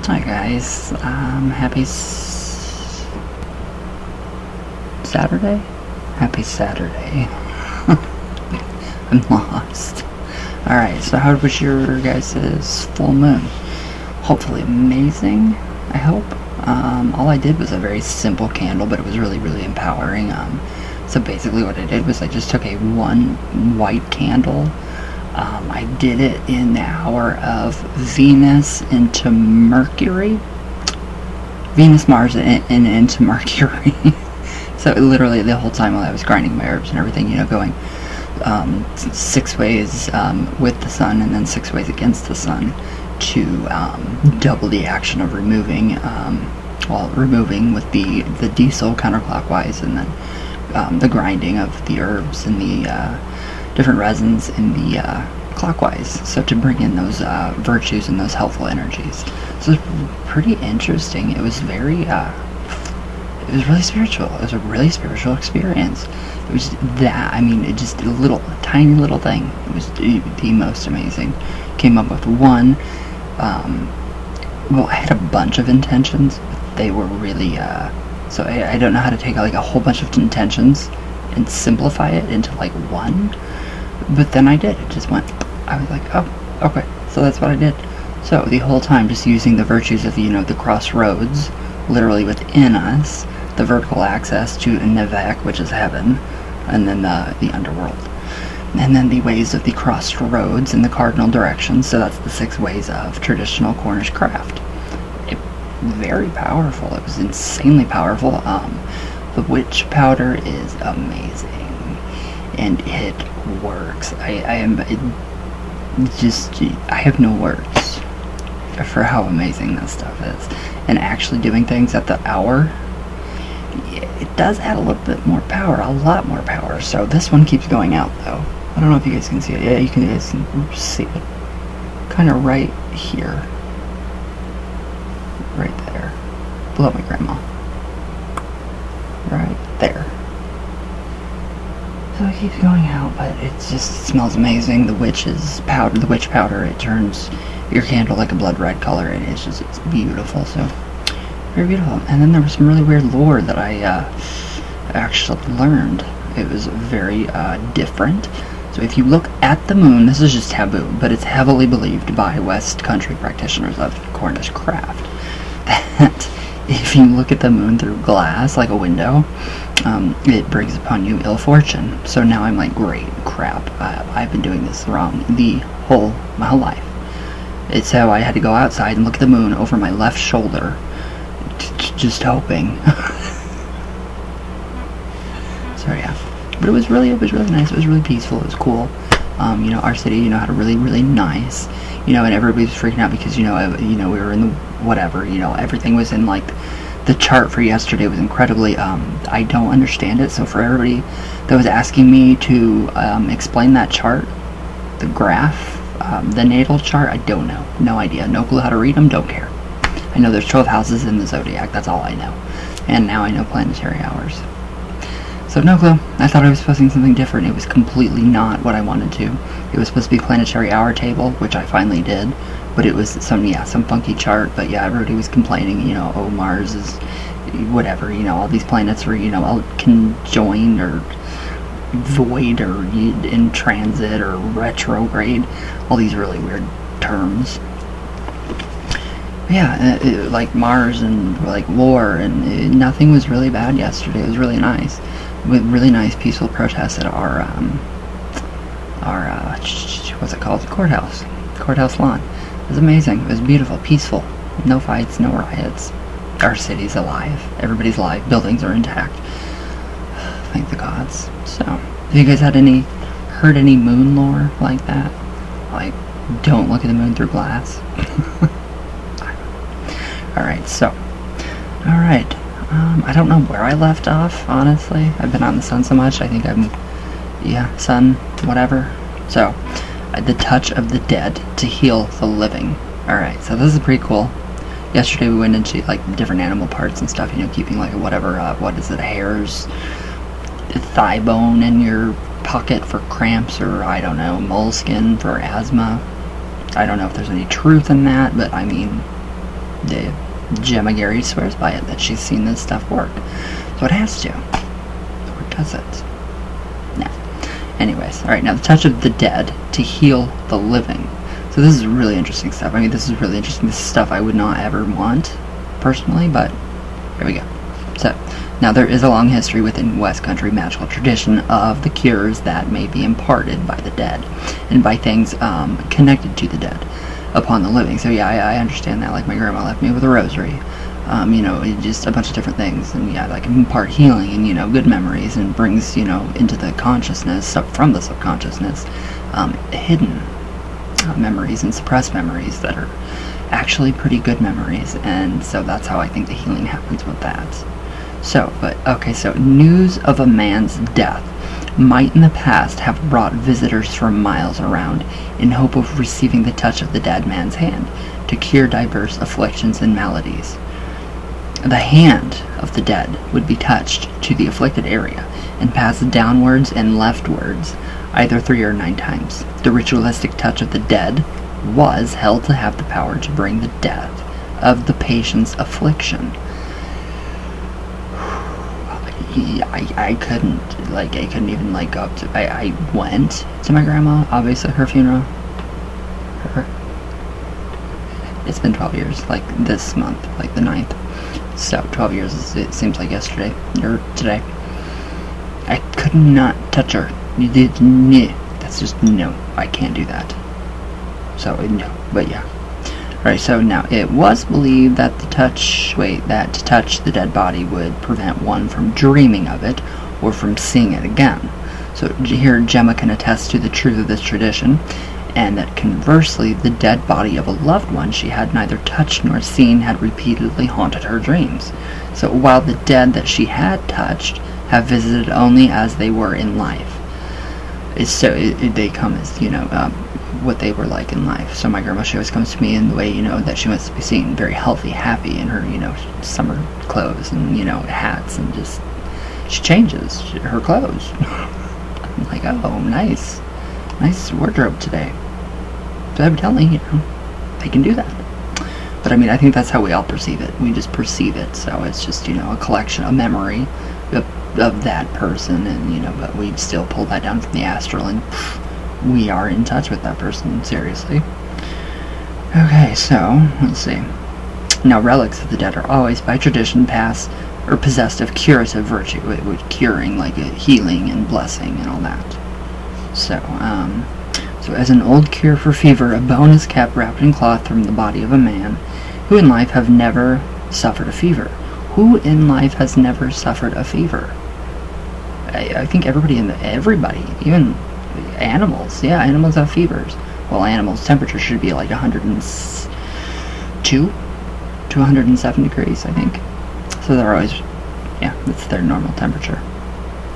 Hi guys, happy Saturday? Happy Saturday. I'm lost. Alright, so how was your guys' full moon? Hopefully amazing, I hope. All I did was a very simple candle, but it was really, really empowering. So basically what I did was I just took a one white candle. I did it in the hour of Venus into Mercury. Venus, Mars, and into Mercury. So literally the whole time while I was grinding my herbs and everything, you know, going 6 ways with the sun and then 6 ways against the sun to double the action of removing, removing with the diesel counterclockwise, and then the grinding of the herbs and the different resins in the clockwise, so to bring in those virtues and those helpful energies. So it was pretty interesting. It was very it was really spiritual. It was a really spiritual experience. It was that, I mean, it just a tiny little thing. It was the most amazing. Came up with one, well, I had a bunch of intentions, but they were really, so I don't know how to take like a whole bunch of intentions and simplify it into like one, but then I did. It just went, I was like, oh, okay, so that's what I did. So the whole time just using the virtues of, you know, the crossroads, literally within us, the vertical access to Nivek, which is heaven, and then the underworld, and then the ways of the crossroads in the cardinal directions. So that's the 6 ways of traditional Cornish craft. Very powerful. It was insanely powerful. The witch powder is amazing, and it works. I have no words for how amazing this stuff is. And actually doing things at the hour, it does add a little bit more power, a lot more power. So this one keeps going out though. I don't know if you guys can see it. Yeah, you guys can see it. Kind of right here. Right there. Below my grandma. Right there. So it keeps going out, but it smells amazing. The witch powder, it turns your candle like a blood red color, and it's beautiful. So very beautiful. And then there was some really weird lore that I actually learned. It was very different. So if you look at the moon, this is just taboo, but it's heavily believed by West Country practitioners of Cornish craft that if you look at the moon through glass, like a window, it brings upon you ill fortune. So now I'm like, great crap, I've been doing this wrong my whole life. It's how I had to go outside and look at the moon over my left shoulder, just hoping. So yeah, but it was really nice. It was really peaceful. It was cool. You know, our city, you know, had a really, really nice, you know, and everybody was freaking out because, you know, we were in the whatever, you know, everything was in like the chart for yesterday was incredibly, I don't understand it. So for everybody that was asking me to explain that chart, the graph, the natal chart, I don't know. No idea. No clue how to read them. Don't care. I know there's 12 houses in the zodiac. That's all I know. And now I know planetary hours. So no clue. I thought I was posting something different. It was completely not what I wanted to. It was supposed to be planetary hour table, which I finally did. But it was some funky chart. But yeah, everybody was complaining, you know, oh, Mars is whatever, you know, all these planets were, you know, conjoined or void or in transit or retrograde. All these really weird terms. But yeah, like Mars and like war, and nothing was really bad yesterday. It was really nice. With really nice peaceful protests at our what's it called, courthouse lawn. It was amazing. It was beautiful, peaceful, no fights, no riots. Our city's alive. Everybody's alive. Buildings are intact. Thank the gods. So have you guys heard any moon lore like that? Like, don't look at the moon through glass. Alright, so alright. I don't know where I left off, honestly. I've been on the sun so much, I think sun, whatever. So, the touch of the dead to heal the living. Alright, so this is pretty cool. Yesterday we went into, like, different animal parts and stuff, you know, keeping, like, whatever, what is it, hair's thigh bone in your pocket for cramps, or, I don't know, moleskin for asthma. I don't know if there's any truth in that, but, I mean, Gemma Gary swears by it, that she's seen this stuff work. So it has to. Or does it? No. Anyways, alright, now the touch of the dead to heal the living. So this is really interesting stuff. I mean, this is really interesting. This is stuff I would not ever want, personally, but here we go. So, now there is a long history within West Country magical tradition of the cures that may be imparted by the dead, and by things connected to the dead upon the living. So yeah, I understand that. Like, my grandma left me with a rosary. You know, just a bunch of different things, and yeah, like impart healing and, you know, good memories, and brings, you know, into the consciousness, from the subconsciousness, hidden memories and suppressed memories that are actually pretty good memories. And so that's how I think the healing happens with that. So, but okay, so news of a man's death might in the past have brought visitors from miles around in hope of receiving the touch of the dead man's hand to cure diverse afflictions and maladies. The hand of the dead would be touched to the afflicted area and passed downwards and leftwards, either 3 or 9 times. The ritualistic touch of the dead was held to have the power to bring the death of the patient's affliction. I couldn't even, like, go up to... I went to my grandma, obviously, her funeral. It's been 12 years, like, this month, like, the 9th. So, 12 years, it seems like yesterday, or today. I could not touch her. That's just, no, I can't do that. So, no, but yeah. Alright, so now, it was believed that to touch the dead body would prevent one from dreaming of it, or from seeing it again. So here, Gemma can attest to the truth of this tradition, and that conversely, the dead body of a loved one she had neither touched nor seen had repeatedly haunted her dreams. So while the dead that she had touched have visited only as they were in life. They come as, you know, what they were like in life. So my grandma, she always comes to me in the way, you know, that she wants to be seen, very healthy, happy in her, you know, summer clothes and, you know, hats, and just, she changes her clothes. I'm like, oh, nice wardrobe today. So evidently, you know, they can do that. But I mean, I think that's how we all perceive it. We just perceive it. So it's just, you know, a collection, a memory of that person, and, you know, but we still pull that down from the astral, and we are in touch with that person, seriously. Okay, so, let's see. Now, relics of the dead are always, by tradition, passed or possessed of curative virtue, with curing, like a healing and blessing and all that. So, so as an old cure for fever, a bone is kept wrapped in cloth from the body of a man who in life have never suffered a fever. Who in life has never suffered a fever? I think everybody, even animals. Yeah, animals have fevers. Well, animals' temperature should be like 102 to 107 degrees, I think. So they're always, yeah, that's their normal temperature.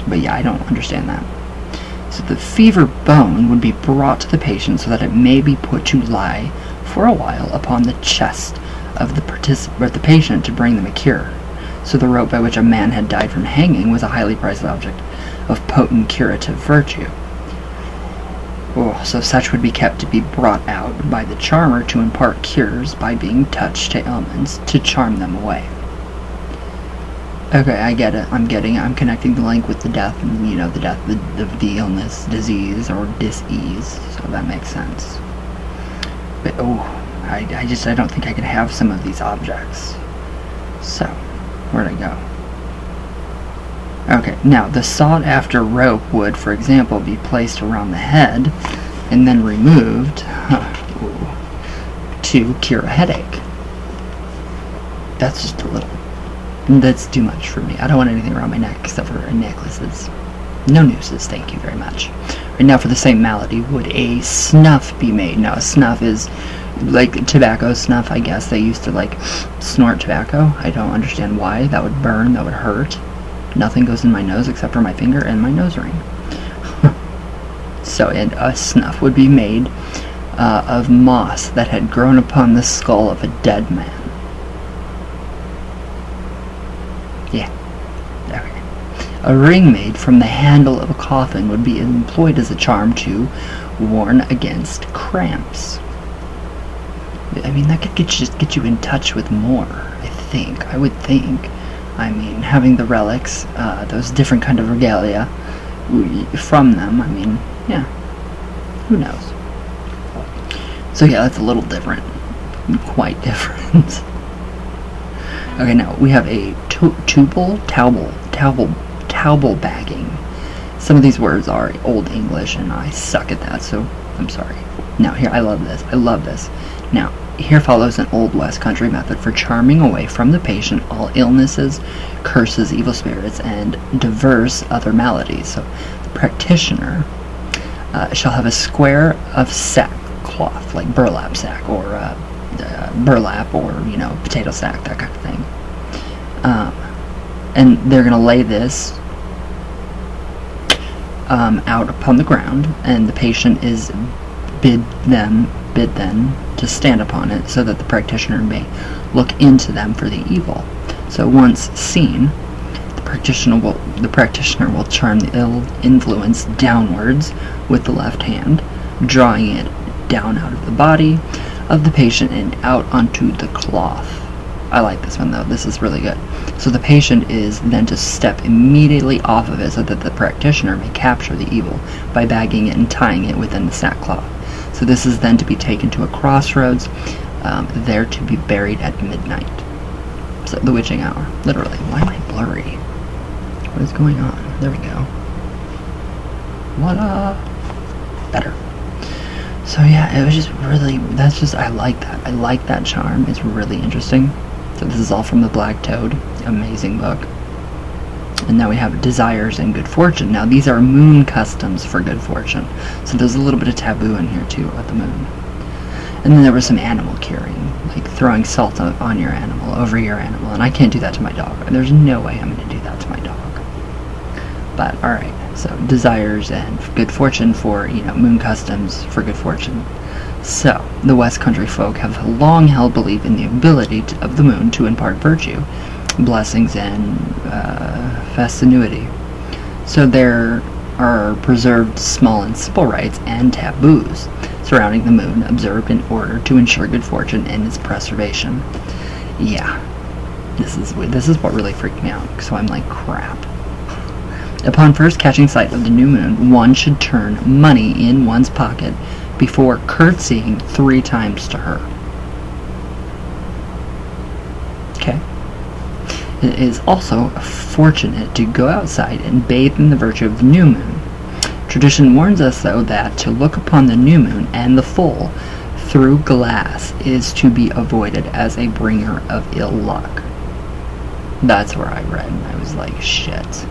But yeah, I don't understand that. So the fever bone would be brought to the patient so that it may be put to lie for a while upon the chest of the patient to bring them a cure. So the rope by which a man had died from hanging was a highly prized object of potent curative virtue. Oh, so such would be kept to be brought out by the charmer to impart cures by being touched to ailments to charm them away. Okay, I get it. I'm connecting the link with the death, and, you know, the death of the illness, disease, or dis-ease. So that makes sense. But I don't think I can have some of these objects. So, where'd I go? Okay, now the sought-after rope would, for example, be placed around the head and then removed to cure a headache. That's just a little... That's too much for me. I don't want anything around my neck except for necklaces. No nooses, thank you very much. Right now, for the same malady, would a snuff be made? Now, a snuff is like tobacco snuff, I guess. They used to, like, snort tobacco. I don't understand why. That would burn, that would hurt. Nothing goes in my nose except for my finger and my nose ring. So, and a snuff would be made of moss that had grown upon the skull of a dead man. Yeah. Okay. A ring made from the handle of a coffin would be employed as a charm to warn against cramps. I mean, that could get you in touch with more, I would think. I mean, having the relics, those different kind of regalia from them, I mean, yeah, who knows. So yeah, that's a little different, quite different. Okay, now we have a tubal bagging. Some of these words are Old English, and I suck at that, so I'm sorry. Now here, I love this. Now, here follows an Old West Country method for charming away from the patient all illnesses, curses, evil spirits, and diverse other maladies. So, the practitioner shall have a square of sackcloth, like burlap sack, or burlap, or, potato sack, that kind of thing. And they're going to lay this out upon the ground, and the patient is bid then to stand upon it, so that the practitioner may look into them for the evil. So once seen, the practitioner will charm the ill influence downwards with the left hand, drawing it down out of the body of the patient and out onto the cloth. I like this one though, this is really good. So the patient is then to step immediately off of it so that the practitioner may capture the evil by bagging it and tying it within the sackcloth. So this is then to be taken to a crossroads, there to be buried at midnight. So the witching hour, literally. Why am I blurry? What is going on? There we go. Voila! Better. So yeah, it was just really, I like that. I like that charm. It's really interesting. So this is all from the Black Toad. Amazing book. And now we have Desires and Good Fortune. Now these are moon customs for good fortune. So there's a little bit of taboo in here too about the moon. And then there was some animal curing, like throwing salt on your animal, over your animal. And I can't do that to my dog. There's no way I'm going to do that to my dog. But alright, so Desires and Good Fortune for, moon customs for good fortune. So, the West Country folk have long held belief in the ability of the moon to impart virtue, blessings, and festinuity. So there are preserved small and simple rites and taboos surrounding the moon, observed in order to ensure good fortune and its preservation. Yeah, this is what really freaked me out, so I'm like, crap. Upon first catching sight of the new moon, one should turn money in one's pocket before curtsying 3 times to her. Okay. It is also fortunate to go outside and bathe in the virtue of the new moon. Tradition warns us, though, that to look upon the new moon and the full through glass is to be avoided as a bringer of ill luck. That's where I read, and I was like, shit.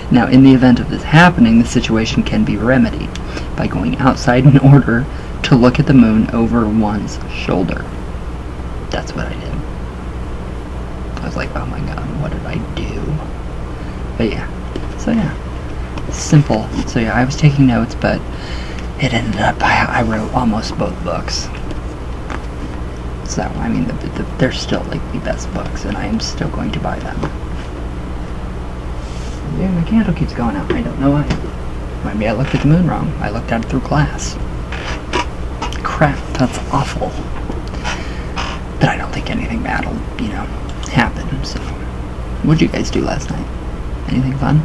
Now, in the event of this happening, the situation can be remedied by going outside in order to look at the moon over one's shoulder. That's what I did. I was like, oh my god, what did I do? But yeah, so yeah, simple. So yeah, I was taking notes, but it ended up, I wrote almost both books. So, I mean, they're still like the best books, and I am still going to buy them. Yeah, my candle keeps going out. I don't know why. Maybe I looked at the moon wrong. I looked at it through glass. Crap, that's awful. But I don't think anything bad will, happen, so. What'd you guys do last night? Anything fun?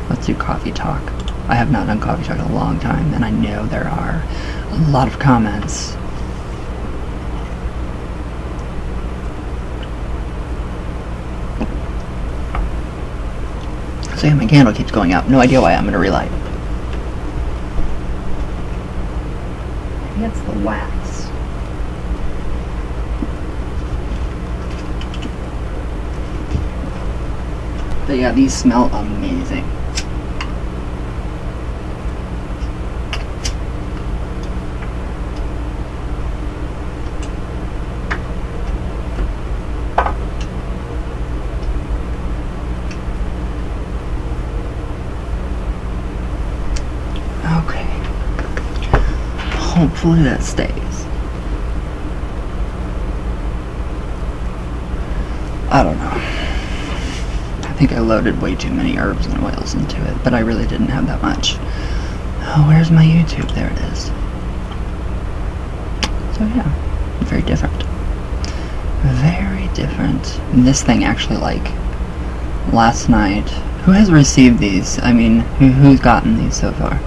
Let's do coffee talk. I have not done coffee talk in a long time, and I know there are a lot of comments. So yeah, my candle keeps going out. No idea why. I'm going to relight it. Maybe it's the wax. But yeah, these smell amazing. Hopefully that stays. I don't know. I think I loaded way too many herbs and oils into it, but I really didn't have that much. Oh, where's my YouTube? There it is. So yeah, very different. Very different. And this thing actually, like, last night, who has received these? I mean, who's gotten these so far?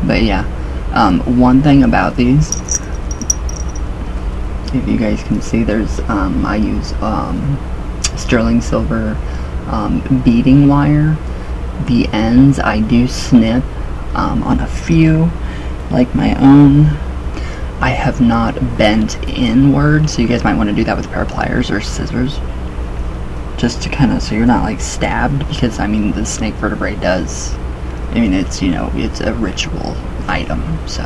But yeah, one thing about these, if you guys can see, there's, I use, sterling silver, beading wire. The ends I do snip, on a few, like my own. I have not bent inward, so you guys might want to do that with a pair of pliers or scissors. Just to kind of, so you're not like stabbed, because I mean the snake vertebrae does, I mean it's, you know, it's a ritual item, so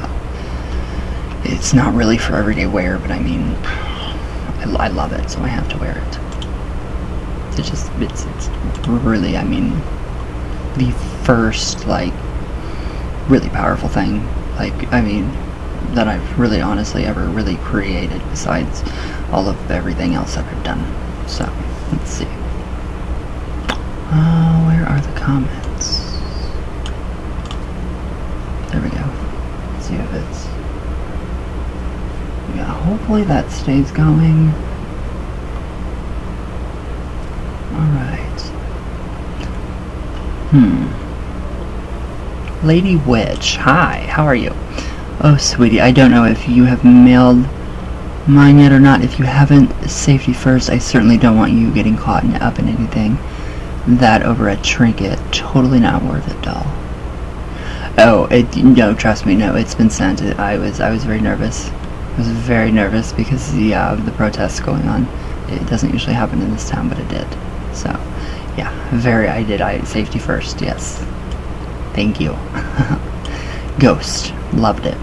it's not really for everyday wear, but I mean, I love it, so I have to wear it. It's just, it's really, I mean, the first, like, really powerful thing, like, I mean, that I've really honestly ever really created, besides all of everything else that I've done. So, let's see. Where are the comments? There we go. Let's see if it's... Yeah, hopefully that stays going. Alright. Lady Witch, hi, how are you? Oh, sweetie, I don't know if you have mailed mine yet or not. If you haven't, safety first. I certainly don't want you getting caught up in anything. That over a trinket, totally not worth it, doll. Oh, no, trust me, no, it's been sent. I was very nervous. I was very nervous because of the protests going on. It doesn't usually happen in this town, but it did. So, yeah, safety first, yes. Thank you. Ghost, loved it.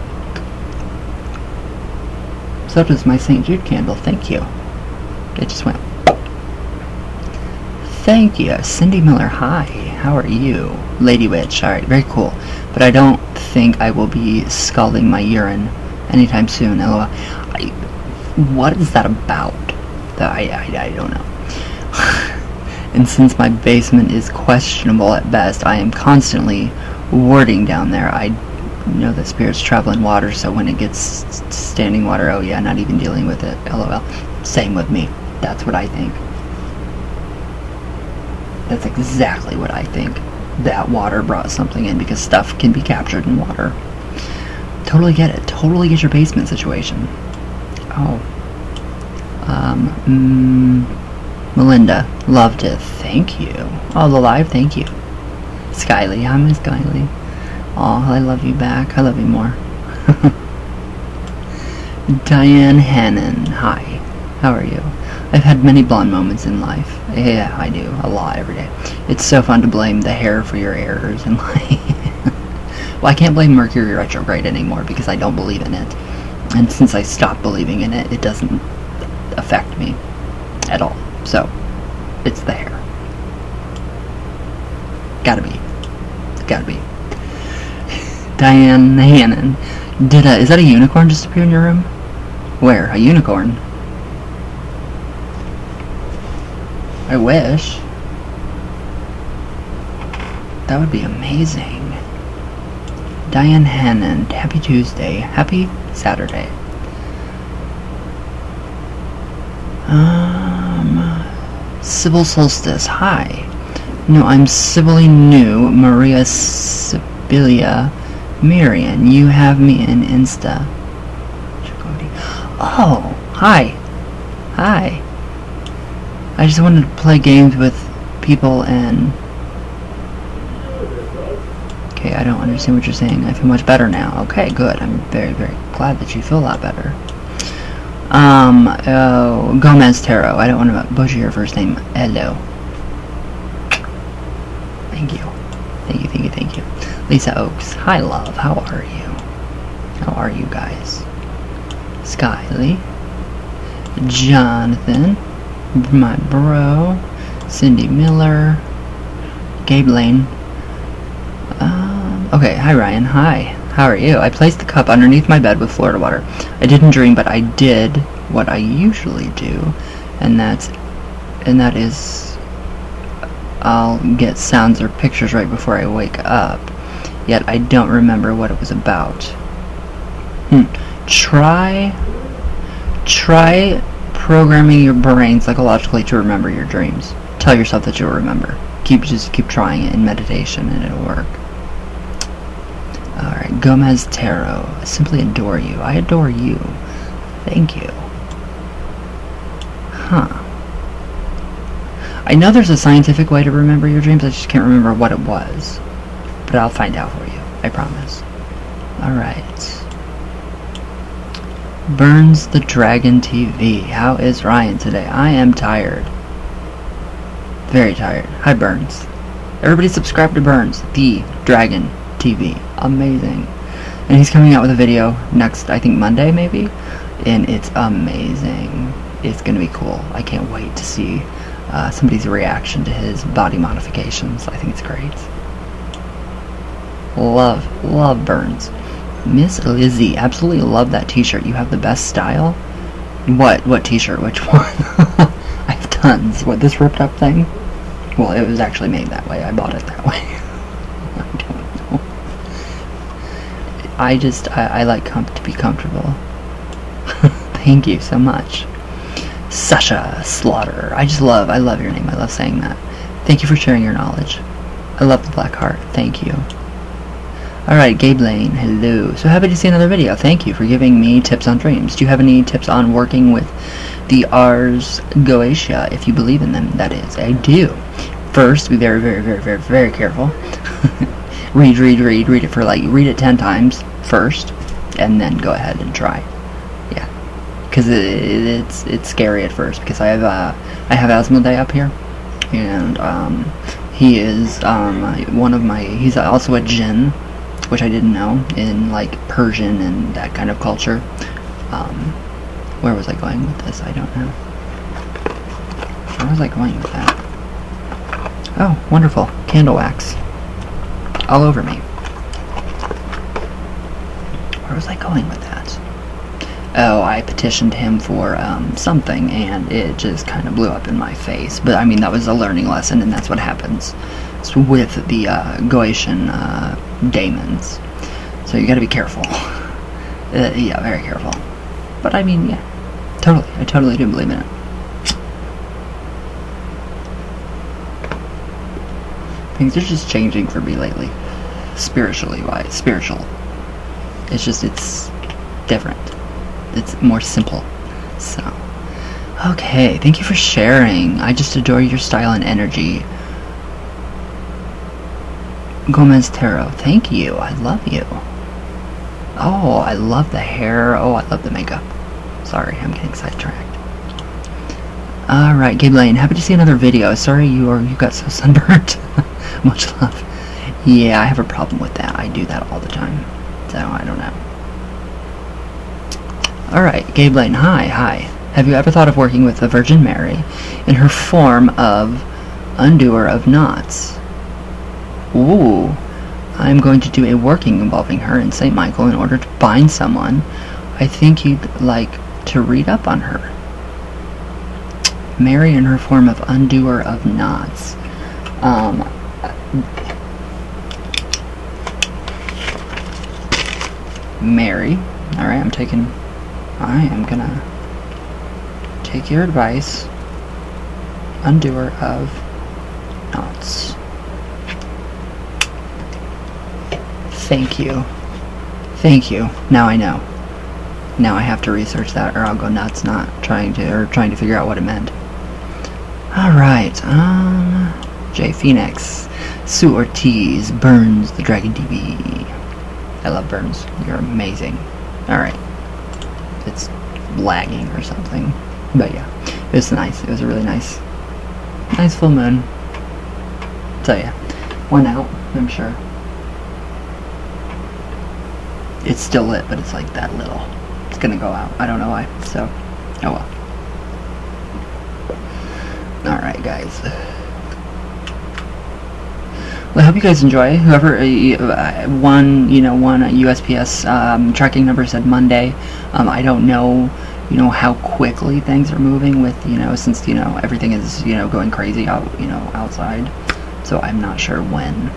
So does my St. Jude candle, thank you. It just went. Thank you. Cindy Miller, hi. How are you? Lady Witch, alright, very cool. But I don't think I will be scalding my urine anytime soon, LOL. What is that about? I don't know. And since my basement is questionable at best, I am constantly warding down there. I know that spirits travel in water, so when it gets standing water, oh yeah, not even dealing with it, LOL. Same with me. That's what I think. That's exactly what I think. That water brought something in, because stuff can be captured in water. Totally get it. Totally get your basement situation. Oh. Melinda, loved it. Thank you. Oh, the live, thank you. Skyly, hi Miss Skyly. Oh, I love you back. I love you more. Diane Hannon, hi. How are you? I've had many blonde moments in life. Yeah, I do. A lot every day. It's so fun to blame the hair for your errors in life. Well, I can't blame Mercury retrograde anymore because I don't believe in it. And since I stopped believing in it, it doesn't affect me at all. So, it's the hair. Gotta be. Gotta be. Diane Hannon. Is that a unicorn just appear in your room? Where? A unicorn? I wish. That would be amazing. Diane Hannon, happy Tuesday. Happy Saturday. Sybil Solstice, hi. No, I'm civilly new. Maria Sibilia Marian. You have me in Insta. Oh, hi. Hi. I just wanted to play games with people and... Okay, I don't understand what you're saying. I feel much better now. Okay, good. I'm very, very glad that you feel a lot better. Gomez Tarot. I don't want to butcher your first name. Hello. Thank you. Thank you, thank you, thank you. Lisa Oaks. Hi, love. How are you? How are you guys? Skyly. Jonathan. My bro. Cindy Miller. Gabe Lane. Okay, hi Ryan. Hi. How are you? I placed the cup underneath my bed with Florida water. I didn't dream, but I did what I usually do, and that is I'll get sounds or pictures right before I wake up. Yet I don't remember what it was about. Try Try programming your brain psychologically to remember your dreams. Tell yourself that you'll remember. Just keep trying it in meditation and it'll work. Alright, Gomez Tarot. I simply adore you. I adore you. Thank you. Huh. I know there's a scientific way to remember your dreams, I just can't remember what it was. But I'll find out for you. I promise. Alright. Burns the Dragon TV. How is Ryan today? I am tired. Very tired. Hi, Burns. Everybody subscribe to Burns, the Dragon TV. Amazing. And he's coming out with a video next, I think Monday maybe? And it's amazing. It's gonna be cool. I can't wait to see somebody's reaction to his body modifications. I think it's great. Love Burns. Miss Lizzie, absolutely love that t-shirt. You have the best style. What t-shirt? Which one? I have tons. What, this ripped up thing? Well, it was actually made that way. I bought it that way. I don't know. I like to be comfortable. Thank you so much. Sasha Slaughter. I love your name. I love saying that. Thank you for sharing your knowledge. I love the black heart. Thank you. Alright, Gabe Lane, hello. So happy to see another video. Thank you for giving me tips on dreams. Do you have any tips on working with the Ars Goetia, if you believe in them? That is, I do. First, be very careful. read it for read it 10 times first, and then go ahead and try. Yeah, because it's scary at first, because I have Asmodee up here, and he is he's also a djinn, which I didn't know, in Persian and that kind of culture. Where was I going with this? I don't know. Where was I going with that? Oh, wonderful. Candle wax. All over me. Where was I going with that? Oh, I petitioned him for something, and it just kind of blew up in my face. But, I mean, that was a learning lesson, and that's what happens with the Goetian daemons. So you gotta be careful. Yeah, very careful. But I mean, yeah, totally. I totally do believe in it. Things are just changing for me lately. Spiritually wise. Spiritual. It's different. It's more simple. So, okay, thank you for sharing. I just adore your style and energy. Gomez Tarot, thank you. I love you. Oh, I love the hair. Oh, I love the makeup. Sorry, I'm getting sidetracked. Alright, Gabe Lane, happy to see another video. Sorry you got so sunburnt. Much love. Yeah, I have a problem with that. I do that all the time. So, I don't know. Alright, Gabe Lane, hi. Have you ever thought of working with the Virgin Mary in her form of undoer of knots? Ooh, I'm going to do a working involving her and St. Michael in order to bind someone. I think you'd like to read up on her. Mary in her form of undoer of knots. Mary. Alright, I am gonna take your advice. Undoer of knots. Thank you. Now I know. Now I have to research that, or I'll go nuts not trying to figure out what it meant. Alright, Jay Phoenix, Sue Ortiz, Burns, the Dragon TV. I love Burns. You're amazing. Alright. It's lagging or something. But yeah, it was nice. It was a really nice full moon. So yeah, went out, I'm sure. It's still lit, but it's like that little. It's gonna go out. I don't know why. So, oh well. Alright, guys. Well, I hope you guys enjoy. Whoever won USPS tracking number said Monday. I don't know, how quickly things are moving with, since, everything is, going crazy out, outside. So I'm not sure when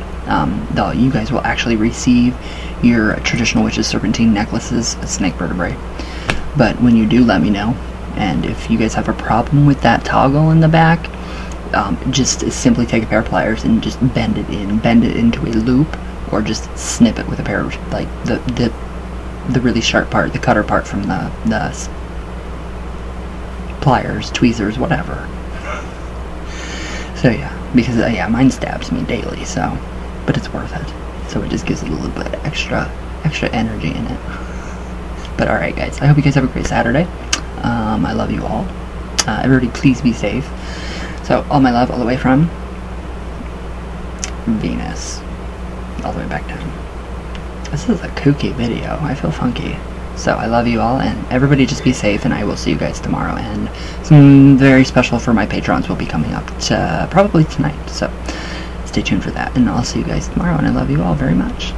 you guys will actually receive your traditional witch's serpentine necklaces, snake vertebrae. But when you do, let me know. And if you guys have a problem with that toggle in the back, just simply take a pair of pliers and just bend it into a loop, or just snip it with a pair of, like, the really sharp part, the cutter part from the pliers, tweezers, whatever. So yeah, because yeah, mine stabs me daily, so, but it's worth it. So it just gives it a little bit extra energy in it. But alright guys, I hope you guys have a great Saturday. I love you all. Everybody please be safe. So all my love all the way from Venus. All the way back down. This is a kooky video. I feel funky. So I love you all, and everybody just be safe, and I will see you guys tomorrow. And some very special for my patrons will be coming up probably tonight. So stay tuned for that, and I'll see you guys tomorrow, and I love you all very much.